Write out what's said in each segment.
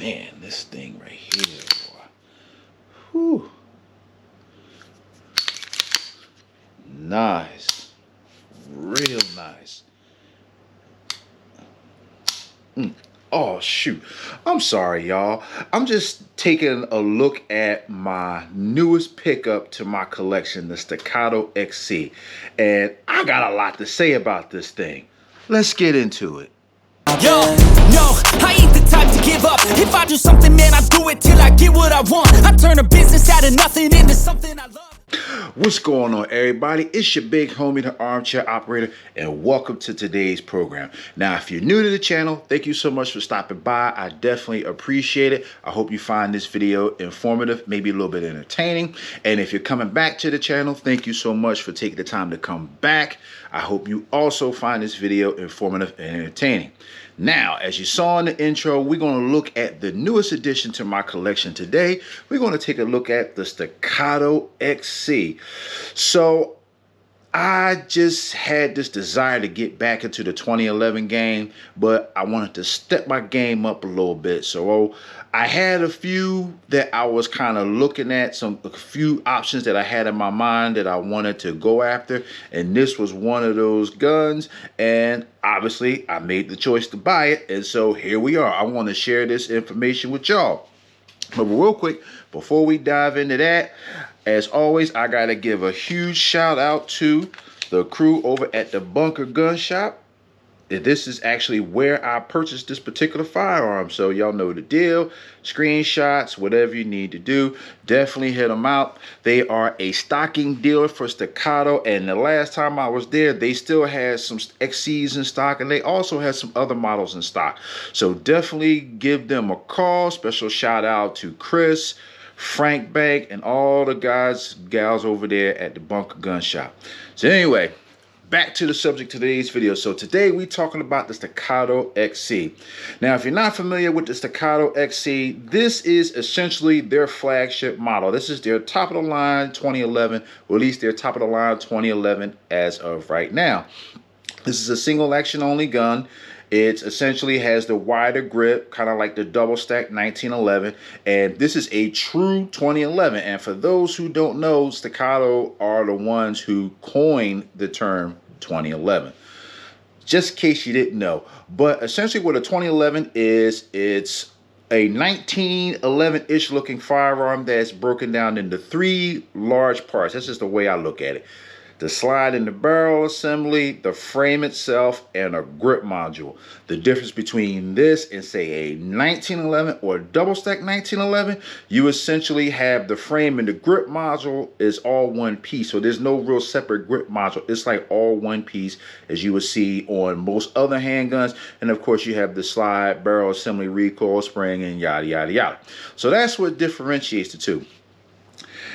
Man, this thing right here, boy. Whew. Nice. Real nice. Oh, shoot. I'm sorry, y'all. I'm just taking a look at my newest pickup to my collection, the Staccato XC. And I got a lot to say about this thing. Let's get into it. Yo, no, I ain't the type to give up. If I do something, man, I do it till I get what I want. I turn a business out of nothing into something I love. What's going on, everybody? It's your big homie, the Armchair Operator, and welcome to today's program. Now, if you're new to the channel, thank you so much for stopping by. I definitely appreciate it. I hope you find this video informative, maybe a little bit entertaining. And if you're coming back to the channel, thank you so much for taking the time to come back. I hope you also find this video informative and entertaining. Now, as you saw in the intro, we're going to look at the newest addition to my collection today. We're going to take a look at the Staccato XC. So I just had this desire to get back into the 2011 game, but I wanted to step my game up a little bit. So I had a few that I was kind of looking at, a few options that I had in my mind that I wanted to go after, and this was one of those guns. And obviously I made the choice to buy it, and so here we are. I want to share this information with y'all. But real quick, before we dive into that, as always, I gotta give a huge shout out to the crew over at the Bunker Gun Shop. This is actually where I purchased this particular firearm, so y'all know the deal. Screenshots, whatever you need to do, definitely hit them out. They are a stocking dealer for Staccato, and the last time I was there, they still had some XCs in stock, and they also had some other models in stock. So definitely give them a call. Special shout out to Chris, Frank Bank, and all the gals over there at the Bunker Gun Shop. So anyway, back to the subject of today's video. So today we're talking about the Staccato XC. Now, if you're not familiar with the Staccato XC, this is essentially their flagship model. This is their top of the line 2011, or at least their top of the line 2011 as of right now. This is a single action only gun. It essentially has the wider grip, kind of like the double stack 1911, and this is a true 2011. And for those who don't know, Staccato are the ones who coined the term 2011. Just in case you didn't know. But essentially what a 2011 is, it's a 1911-ish looking firearm that's broken down into three large parts. That's just the way I look at it. The slide and the barrel assembly, the frame itself, and a grip module. The difference between this and say a 1911 or a double stack 1911, you essentially have the frame and the grip module is all one piece. So there's no real separate grip module. It's like all one piece, as you would see on most other handguns. And of course you have the slide, barrel assembly, recoil spring, and yada yada yada. So that's what differentiates the two.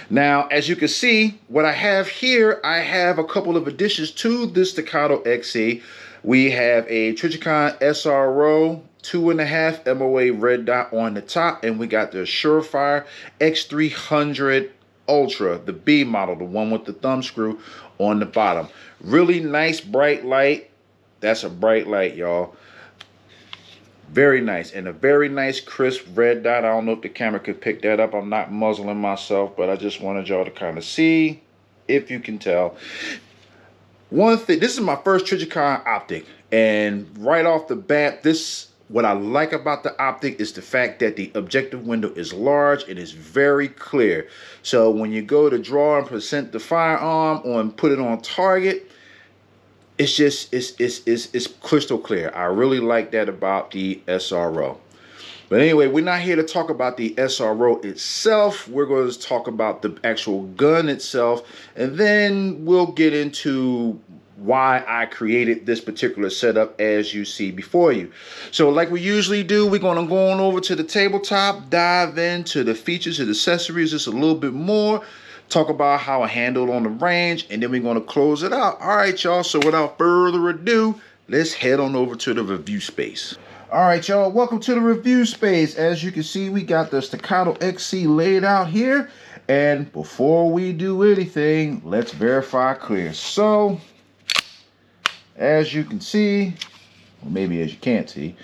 Now, as you can see, what I have here, I have a couple of additions to this Staccato XC. We have a Trijicon SRO 2.5 MOA red dot on the top, and we got the Surefire X300 Ultra, the B model, the one with the thumb screw on the bottom. Really nice bright light. That's a bright light, y'all. Very nice, and a very nice crisp red dot. I don't know if the camera could pick that up. I'm not muzzling myself, but I just wanted y'all to kind of see if you can tell. One thing, this is my first Trijicon optic, and right off the bat, what I like about the optic is the fact that the objective window is large and is very clear. So when you go to draw and present the firearm and put it on target, it's just it's crystal clear. I really like that about the SRO. But anyway, we're not here to talk about the SRO itself. We're going to talk about the actual gun itself, and then we'll get into why I created this particular setup as you see before you. So like we usually do, we're going to go on over to the tabletop, dive into the features and accessories just a little bit more, talk about how I handled on the range, and then we're going to close it out. All right, y'all. So without further ado, let's head on over to the review space. All right, y'all. Welcome to the review space. As you can see, we got the Staccato XC laid out here. And before we do anything, let's verify clear. So, as you can see, or maybe as you can't see,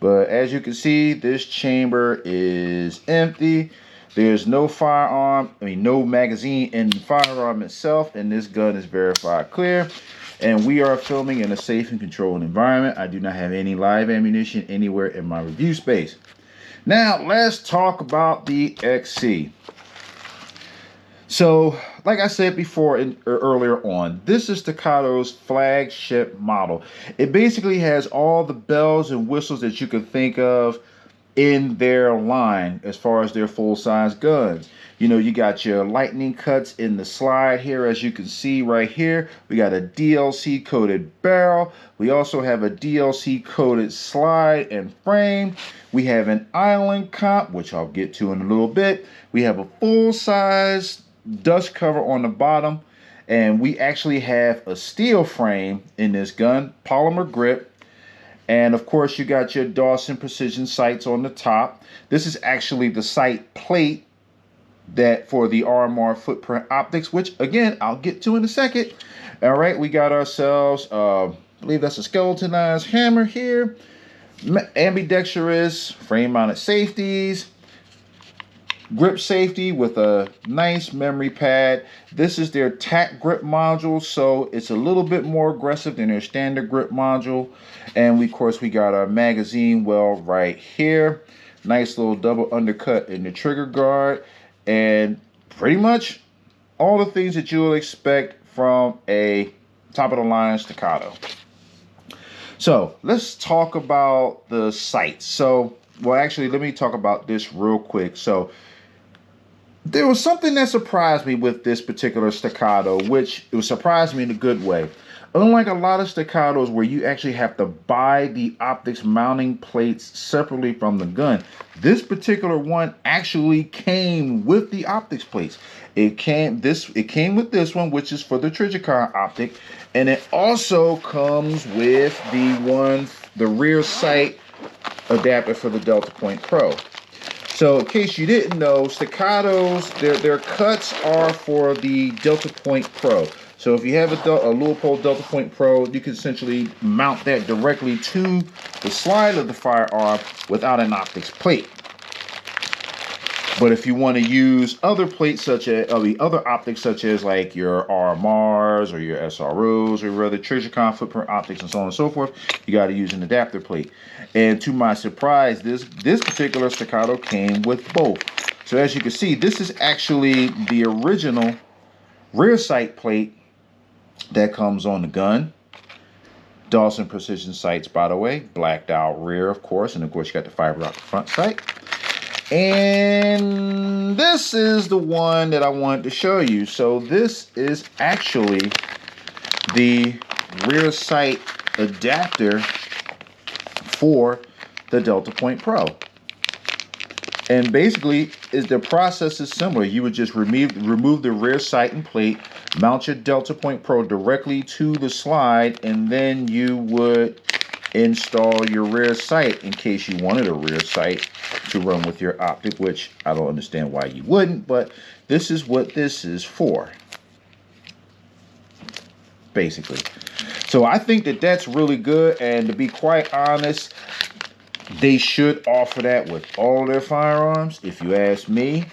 But as you can see, this chamber is empty. There's no no magazine in the firearm itself, and this gun is verified clear. And we are filming in a safe and controlled environment. I do not have any live ammunition anywhere in my review space. Now, let's talk about the XC. So, like I said before earlier on, this is Staccato's flagship model. It basically has all the bells and whistles that you can think of in their line as far as their full-size guns. You know, you got your lightning cuts in the slide here, as you can see right here. We got a DLC coated barrel. We also have a DLC coated slide and frame. We have an island comp, which I'll get to in a little bit. We have a full-size dust cover on the bottom, and we actually have a steel frame in this gun, polymer grip. And of course, you got your Dawson precision sights on the top. This is actually the sight plate that for the RMR footprint optics, which again, I'll get to in a second. All right, we got ourselves, I believe that's a skeletonized hammer here. Ambidextrous frame mounted safeties. Grip safety with a nice memory pad. This is their tack grip module, so it's a little bit more aggressive than their standard grip module. And of course, we got our magazine well right here. Nice little double undercut in the trigger guard, and pretty much all the things that you will expect from a top of the line Staccato. So let's talk about the sights. So, well, actually, let me talk about this real quick. So there was something that surprised me with this particular Staccato, which it surprised me in a good way. Unlike a lot of Staccatos where you actually have to buy the optics mounting plates separately from the gun, this particular one actually came with the optics plates. It came with this one, which is for the Trijicon optic, and it also comes with the rear sight adapter for the Delta Point Pro. So in case you didn't know, Staccatos, their cuts are for the Delta Point Pro. So if you have a Leupold Delta Point Pro, you can essentially mount that directly to the slide of the firearm without an optics plate. But if you want to use other plates such as other optics such as like your RMRs or your SROs or your other Trijicon footprint optics and so on and so forth, you got to use an adapter plate. And to my surprise, this particular Staccato came with both. So as you can see, this is actually the original rear sight plate that comes on the gun. Dawson precision sights, by the way, blacked out rear, of course, and of course you got the fiber optic front sight. And this is the one that I wanted to show you. So this is actually the rear sight adapter for the Delta Point Pro. And basically, the process is similar. You would just remove the rear sight and plate, mount your Delta Point Pro directly to the slide, and then you would install your rear sight in case you wanted a rear sight to run with your optic, which I don't understand why you wouldn't, but this is what this is for, basically. So I think that that's really good, and to be quite honest, they should offer that with all their firearms, if you ask me.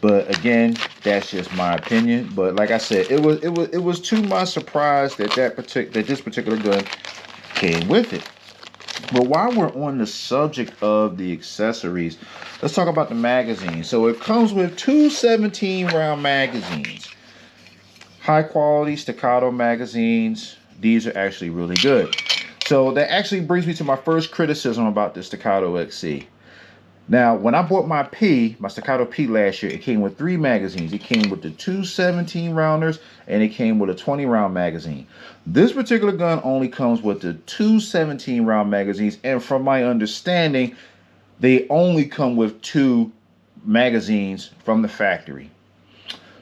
But again, that's just my opinion. But like I said, it was to my surprise that this particular gun came with it. But while we're on the subject of the accessories, let's talk about the magazine. So it comes with two 17-round magazines. High quality Staccato magazines. These are actually really good. So that actually brings me to my first criticism about the Staccato XC. Now, when I bought my Staccato P last year, it came with 3 magazines. It came with the 2 17-rounders, and it came with a 20-round magazine. This particular gun only comes with the 2 17-round magazines, and from my understanding, they only come with 2 magazines from the factory.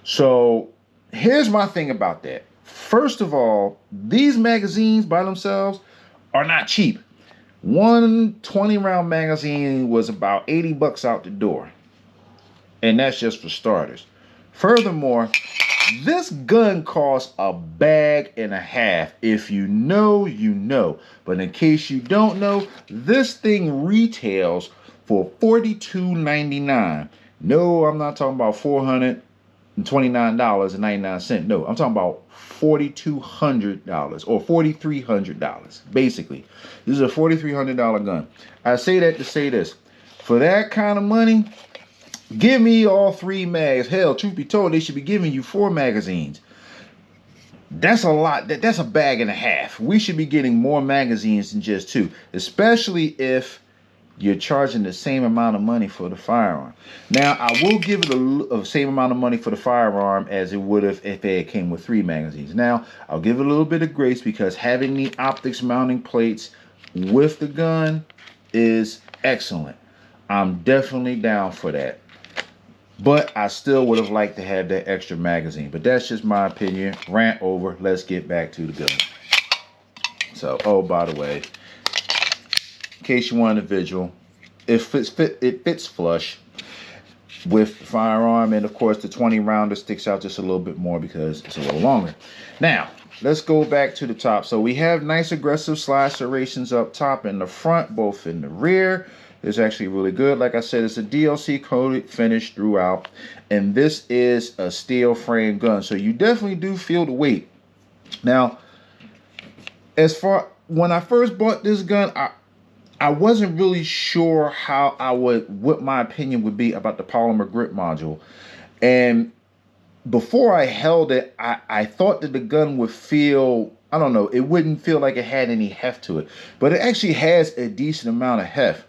So here's my thing about that. First of all, these magazines by themselves are not cheap. One 20-round magazine was about 80 bucks out the door. And that's just for starters. Furthermore, This gun costs $1.5 bags. If you know, you know. But in case you don't know, this thing retails for $42.99. No, I'm not talking about $429.99. No, I'm talking about $4,200 or $4,300. Basically, this is a $4,300 gun. I say that to say this: for that kind of money, give me all 3 mags. Hell, truth be told, they should be giving you 4 magazines. That's a lot. That's $1.5 bags. We should be getting more magazines than just 2, especially if you're charging the same amount of money for the firearm. Now, I will give it the same amount of money for the firearm as it would have if it came with 3 magazines. Now, I'll give it a little bit of grace because having the optics mounting plates with the gun is excellent. I'm definitely down for that. But I still would have liked to have that extra magazine. But that's just my opinion. Rant over. Let's get back to the gun. So, oh, by the way, in case you want a visual, it fits flush with the firearm. And, of course, the 20 rounder sticks out just a little bit more because it's a little longer. Now, let's go back to the top. So we have nice aggressive slide serrations up top and the front, both in the rear. It's actually really good. Like I said, it's a DLC coated finish throughout. And this is a steel frame gun. So you definitely do feel the weight. Now, when I first bought this gun, I wasn't really sure what my opinion would be about the polymer grip module. And before I held it, I thought that the gun would feel, I don't know, it wouldn't feel like it had any heft to it. But it actually has a decent amount of heft.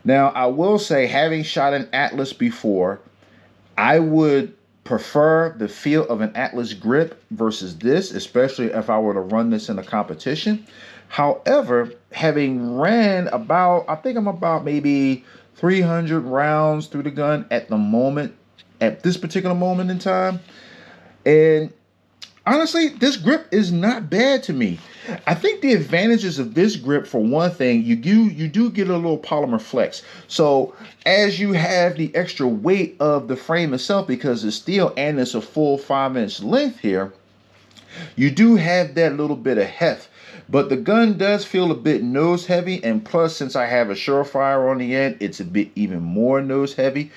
Now, I will say, having shot an Atlas before, I would prefer the feel of an Atlas grip versus this, especially if I were to run this in a competition. However, having ran about, I think I'm about maybe 300 rounds through the gun at the moment, at this particular moment in time, and honestly, this grip is not bad to me. I think the advantages of this grip, for one thing, you do get a little polymer flex. So as you have the extra weight of the frame itself, because it's steel and it's a full 5-inch length here, you do have that little bit of heft. But the gun does feel a bit nose heavy, and plus, since I have a Surefire on the end, it's a bit even more nose heavy.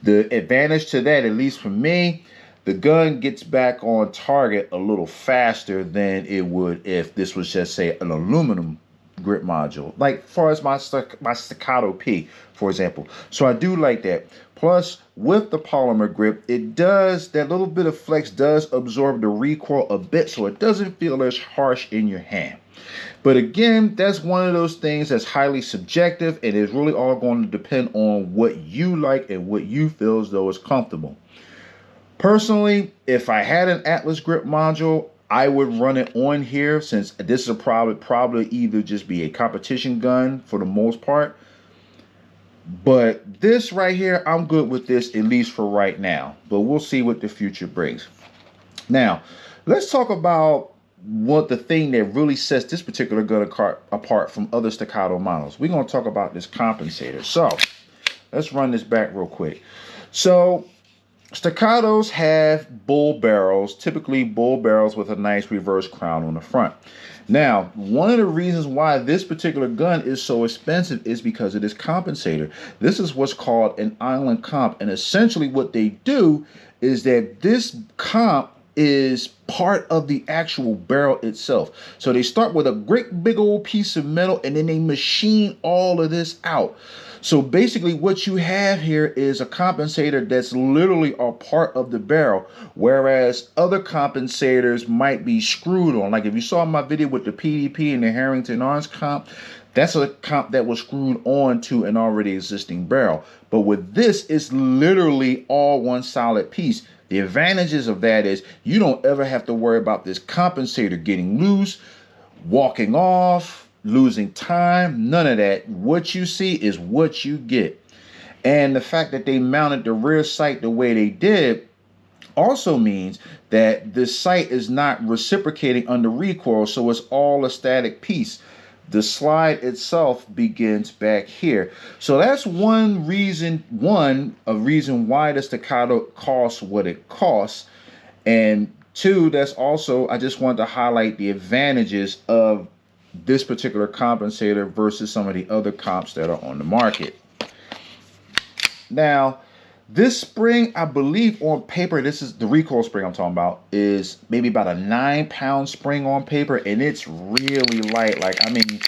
The advantage to that, at least for me, the gun gets back on target a little faster than it would if this was just, say, an aluminum grip module. Like, as far as my Staccato P, for example. So I do like that. Plus, with the polymer grip, it does, that little bit of flex does absorb the recoil a bit, so it doesn't feel as harsh in your hand. But again, that's one of those things that's highly subjective. It is really all going to depend on what you like and what you feel as though is comfortable. Personally, if I had an Atlas grip module, I would run it on here, since this will probably either just be a competition gun for the most part. But this right here, I'm good with this, at least for right now. But we'll see what the future brings. Now, let's talk about what the thing that really sets this particular gun apart from other Staccato models. We're going to talk about this compensator. So, let's run this back real quick. So, Staccatos have bull barrels, typically bull barrels with a nice reverse crown on the front. Now, one of the reasons why this particular gun is so expensive is because of this compensator. This is what's called an island comp, and essentially what they do is that this comp is part of the actual barrel itself. So they start with a great big old piece of metal, and then they machine all of this out. So basically what you have here is a compensator that's literally a part of the barrel, whereas other compensators might be screwed on. Like if you saw my video with the PDP and the Harrington Arms comp, that's a comp that was screwed on to an already existing barrel. But with this, it's literally all one solid piece. The advantages of that is you don't ever have to worry about this compensator getting loose, walking off, losing time, none of that. What you see is what you get. And the fact that they mounted the rear sight the way they did also means that the sight is not reciprocating under recoil, so it's all a static piece. The slide itself begins back here. So that's one reason why the Staccato costs what it costs. And two, that's also, I just wanted to highlight the advantages of this particular compensator versus some of the other comps that are on the market. Now, this spring, I believe on paper, this is the recoil spring I'm talking about, is maybe about a 9-pound spring on paper, and it's really light. Like, I mean,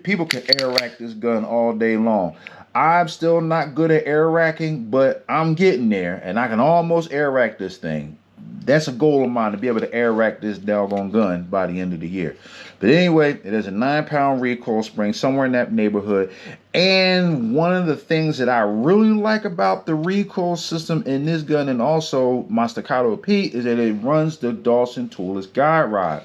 people can air rack this gun all day long. I'm still not good at air racking, but I'm getting there, and I can almost air rack this thing. That's a goal of mine, to be able to air rack this doggone gun by the end of the year. But anyway, it is a 9-pound recoil spring, somewhere in that neighborhood. And one of the things that I really like about the recoil system in this gun, and also my Staccato P, is that it runs the Dawson toolless guide rod.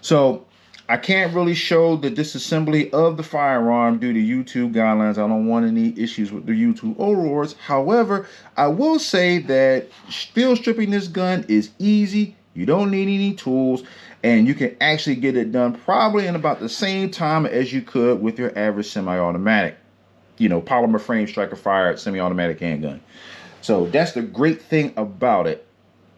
So I can't really show the disassembly of the firearm due to YouTube guidelines. I don't want any issues with the YouTube overlords. However, I will say that field stripping this gun is easy. You don't need any tools, and you can actually get it done probably in about the same time as you could with your average semi-automatic, polymer frame striker fired semi-automatic handgun. So that's the great thing about it.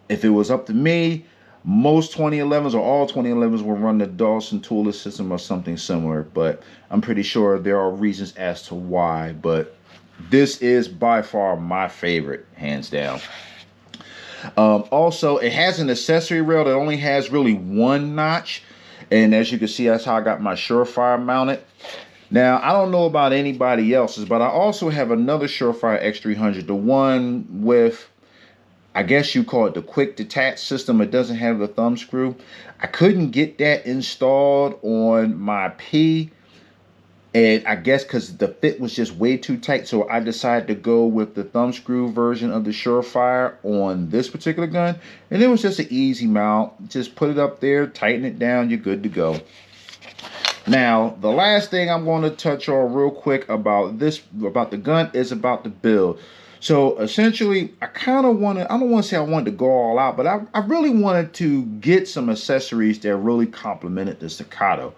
If it was up to me, most 2011s or all 2011s will run the Dawson toolless system or something similar, but I'm pretty sure there are reasons as to why. But this is by far my favorite, hands down. Also, it has an accessory rail that only has really one notch, and as you can see, that's how I got my Surefire mounted. Now, I don't know about anybody else's, but I also have another Surefire X300, the one with, I guess you call it the quick detach system. It doesn't have the thumb screw. I couldn't get that installed on my P, and I guess because the fit was just way too tight, so I decided to go with the thumb screw version of the Surefire on this particular gun. And it was just an easy mount. Just put it up there, tighten it down, you're good to go. Now, the last thing I'm going to touch on real quick about the gun is about the build. So essentially, I kind of want to, I don't want to say I wanted to go all out, but I really wanted to get some accessories that really complemented the Staccato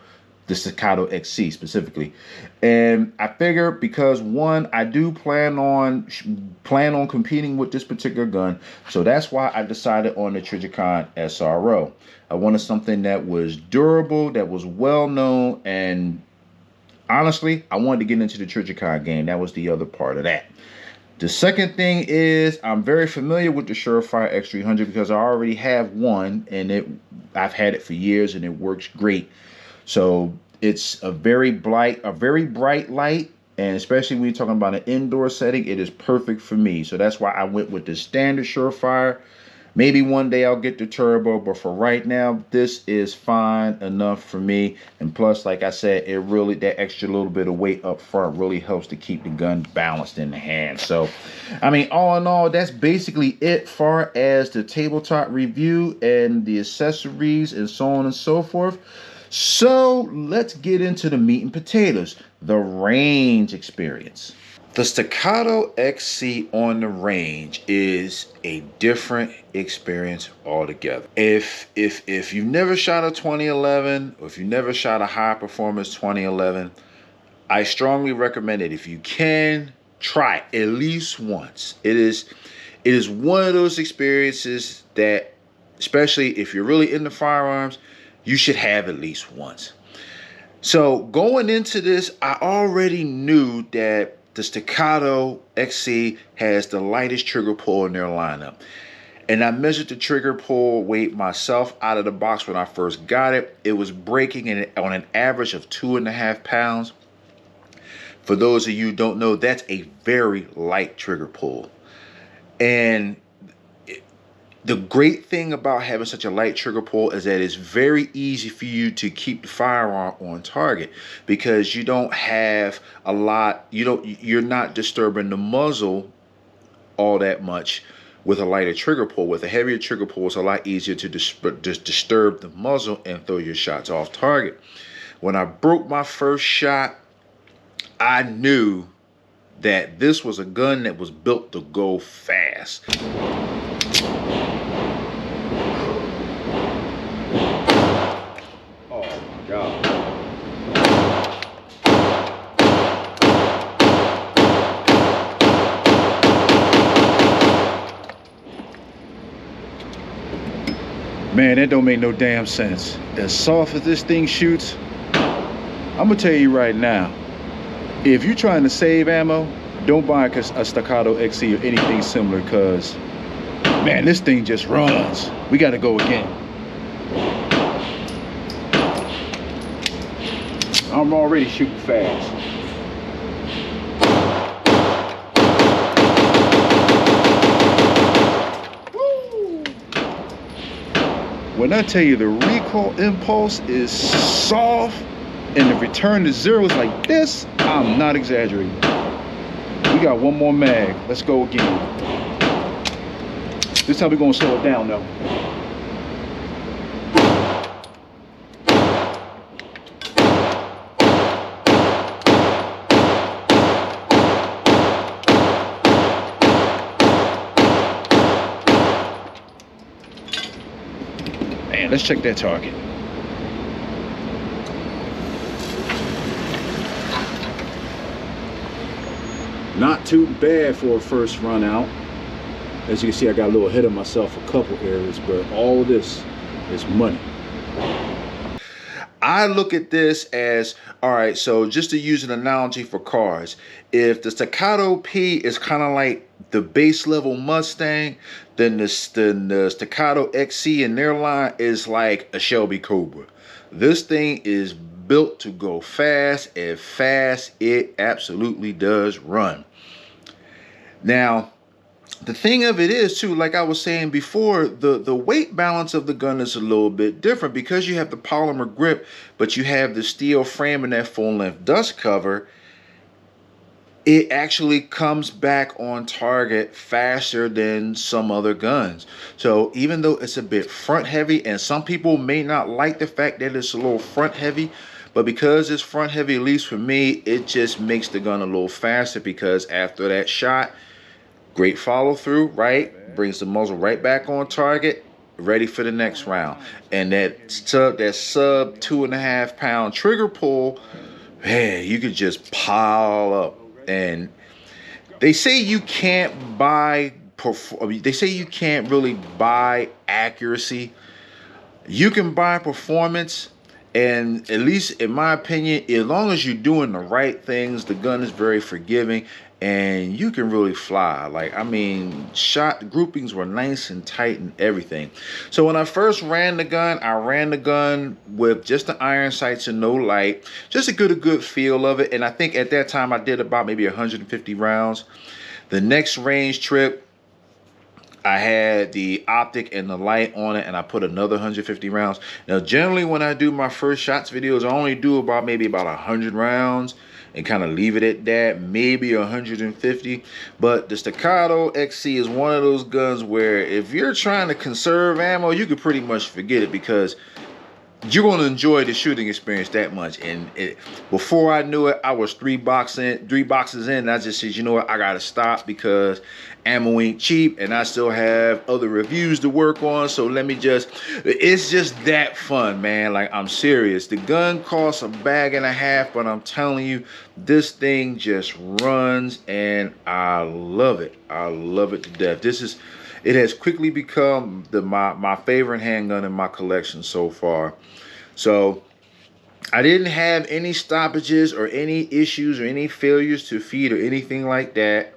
XC specifically. And I figured, because one, I do plan on competing with this particular gun, so that's why I decided on the Trijicon SRO. I wanted something that was durable, that was well known, and honestly, I wanted to get into the Trijicon game. That was the other part of that. The second thing is, I'm very familiar with the Surefire X300 because I already have one, and I've had it for years and it works great. So it's a very bright light, and especially when you're talking about an indoor setting, it is perfect for me. So that's why I went with the standard Surefire. Maybe one day I'll get the turbo, but for right now, this is fine enough for me. And plus, like I said, it really, that extra little bit of weight up front really helps to keep the gun balanced in the hand. So, I mean, all in all, that's basically it far as the tabletop review and the accessories and so on and so forth. So let's get into the meat and potatoes, the range experience. The Staccato XC on the range is a different experience altogether. If you've never shot a 2011, or if you never shot a high performance 2011, I strongly recommend it. If you can, try it at least once. It is one of those experiences that, especially if you're really into firearms, you should have at least once. So going into this, I already knew that the Staccato XC has the lightest trigger pull in their lineup. And I measured the trigger pull weight myself out of the box when I first got it. It was breaking on an average of 2.5 pounds. For those of you who don't know, that's a very light trigger pull. And the great thing about having such a light trigger pull is that it's very easy for you to keep the firearm on target, because you don't have a lot, you're not disturbing the muzzle all that much with a lighter trigger pull. With a heavier trigger pull, it's a lot easier to disturb the muzzle and throw your shots off target. When I broke my first shot, I knew that this was a gun that was built to go fast. Man, that don't make no damn sense. As soft as this thing shoots, I'm gonna tell you right now, if you're trying to save ammo, don't buy a Staccato XC or anything similar, because, man, this thing just runs. We gotta go again. I'm already shooting fast. When I tell you the recoil impulse is soft and the return to zero is like this, I'm not exaggerating. We got one more mag. Let's go again. This time we're gonna slow it down though. Man, let's check that target. Not too bad for a first run out. As you can see, I got a little ahead of myself a couple areas, but all of this is money. I look at this as, all right, so just to use an analogy for cars, if the Staccato P is kind of like the base level Mustang, then the Staccato XC in their line is like a Shelby Cobra. This thing is built to go fast, and fast it absolutely does run. Now, the thing of it is too, like I was saying before, the weight balance of the gun is a little bit different because you have the polymer grip, but you have the steel frame and that full length dust cover. It actually comes back on target faster than some other guns. So even though it's a bit front heavy, and some people may not like the fact that it's a little front heavy, but because it's front heavy, at least for me, it just makes the gun a little faster, because after that shot, great follow through, right? Brings the muzzle right back on target, ready for the next round. And that sub 2.5 pound trigger pull, man, you could just pile up. And they say you can't really buy accuracy. You can buy performance, and at least in my opinion, as long as you're doing the right things, the gun is very forgiving and you can really fly. Like, I mean, shot groupings were nice and tight and everything. So when I first ran the gun, I ran the gun with just the iron sights and no light, just to get a good feel of it. And I think at that time I did about maybe 150 rounds. The next range trip, I had the optic and the light on it, and I put another 150 rounds. Now, generally when I do my first shots videos, I only do maybe about 100 rounds and kind of leave it at that, maybe 150. But the Staccato XC is one of those guns where if you're trying to conserve ammo, you could pretty much forget it, because you're going to enjoy the shooting experience that much. And before I knew it, I was three boxes in, and I just said, you know what, I got to stop, because ammo ain't cheap and I still have other reviews to work on. So let me it's just that fun, man. Like, I'm serious. The gun costs $1.5 bags, but I'm telling you, this thing just runs, and I love it. I love it to death. It has quickly become my favorite handgun in my collection so far. So I didn't have any stoppages or any issues or any failures to feed or anything like that.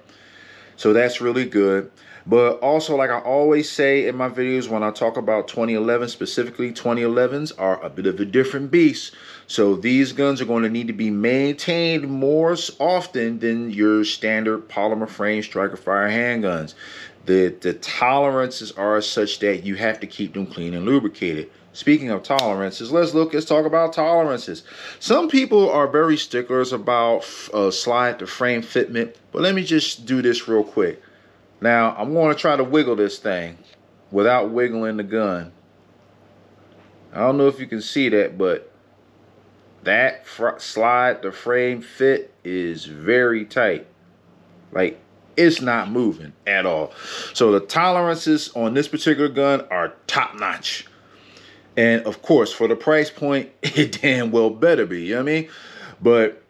So that's really good. But also, like I always say in my videos when I talk about 2011, specifically 2011s are a bit of a different beast. So these guns are going to need to be maintained more often than your standard polymer frame striker fire handguns. The tolerances are such that you have to keep them clean and lubricated. Speaking of tolerances, let's talk about tolerances. Some people are very sticklers about slide to frame fitment, but let me just do this real quick. Now, I'm going to try to wiggle this thing without wiggling the gun. I don't know if you can see that, but that slide to frame fit is very tight. Like, it's not moving at all. So the tolerances on this particular gun are top notch. And of course, for the price point, it damn well better be, you know what I mean? But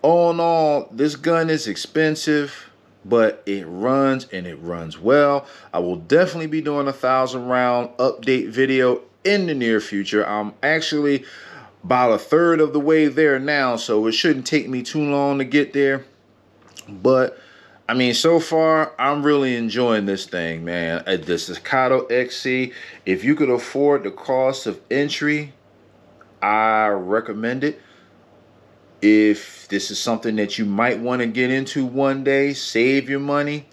all in all, this gun is expensive. but it runs and it runs well. I will definitely be doing a 1,000-round update video in the near future. I'm actually about a third of the way there now, so it shouldn't take me too long to get there. But I mean, so far I'm really enjoying this thing, man. The Staccato XC, if you could afford the cost of entry, I recommend it. If this is something that you might want to get into one day, save your money,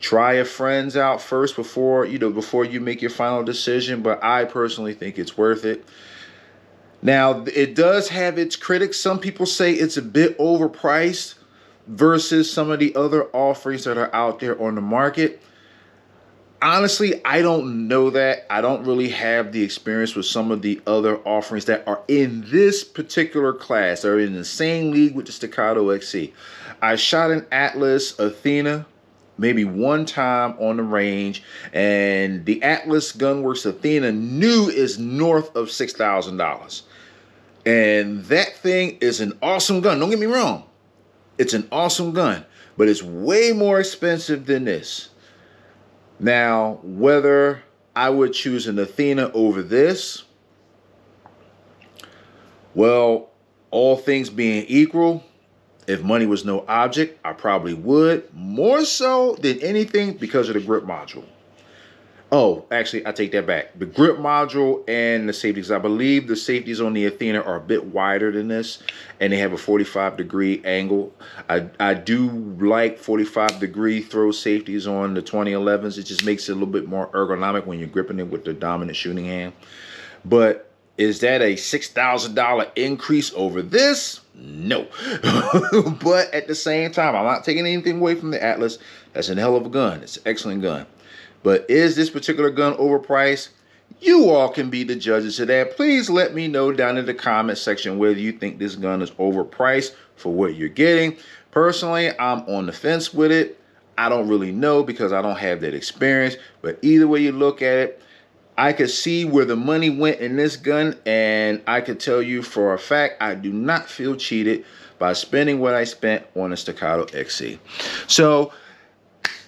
try your friends out first before you make your final decision. But I personally think it's worth it. Now, it does have its critics. Some people say it's a bit overpriced versus some of the other offerings that are out there on the market. Honestly, I don't know that. I don't really have the experience with some of the other offerings that are in this particular class. They're in the same league with the Staccato XC. I shot an Atlas Athena maybe one time on the range, and the Atlas Gunworks Athena new is north of $6,000. And that thing is an awesome gun. Don't get me wrong. It's an awesome gun, but it's way more expensive than this. Now, whether I would choose an Athena over this, well, all things being equal, if money was no object, I probably would. More so than anything because of the grip module. Oh, actually, I take that back. The grip module and the safeties. I believe the safeties on the Athena are a bit wider than this, and they have a 45-degree angle. I do like 45-degree throw safeties on the 2011s. It just makes it a little bit more ergonomic when you're gripping it with the dominant shooting hand. But is that a $6,000 increase over this? No. But at the same time, I'm not taking anything away from the Atlas. That's a hell of a gun. It's an excellent gun. But is this particular gun overpriced? You all can be the judges of that. Please let me know down in the comment section whether you think this gun is overpriced for what you're getting. Personally, I'm on the fence with it. I don't really know because I don't have that experience. But either way you look at it, I could see where the money went in this gun, and I could tell you for a fact I do not feel cheated by spending what I spent on a Staccato XC. So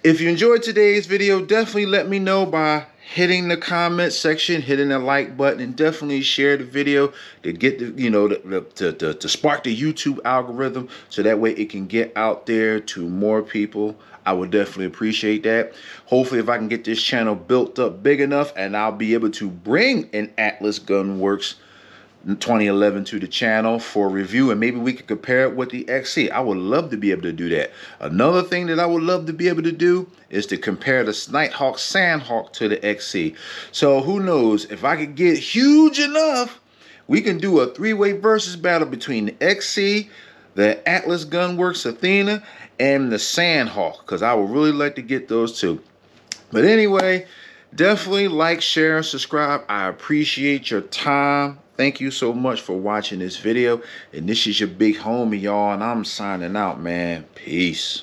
if you enjoyed today's video, definitely let me know by hitting the comment section, hitting the like button, and definitely share the video to get the, to spark the YouTube algorithm so that way it can get out there to more people. I would definitely appreciate that. Hopefully, if I can get this channel built up big enough, and I'll be able to bring an Atlas Gunworks 2011 to the channel for review, and maybe we could compare it with the XC. I would love to be able to do that. Another thing that I would love to be able to do is to compare the Nighthawk Sandhawk to the XC. So who knows, if I could get huge enough, we can do a three-way versus battle between the XC, the Atlas Gunworks Athena, and the Sandhawk, because I would really like to get those two. But anyway, definitely like, share, and subscribe. I appreciate your time. Thank you so much for watching this video. And this is your big homie, y'all, and I'm signing out, man. Peace.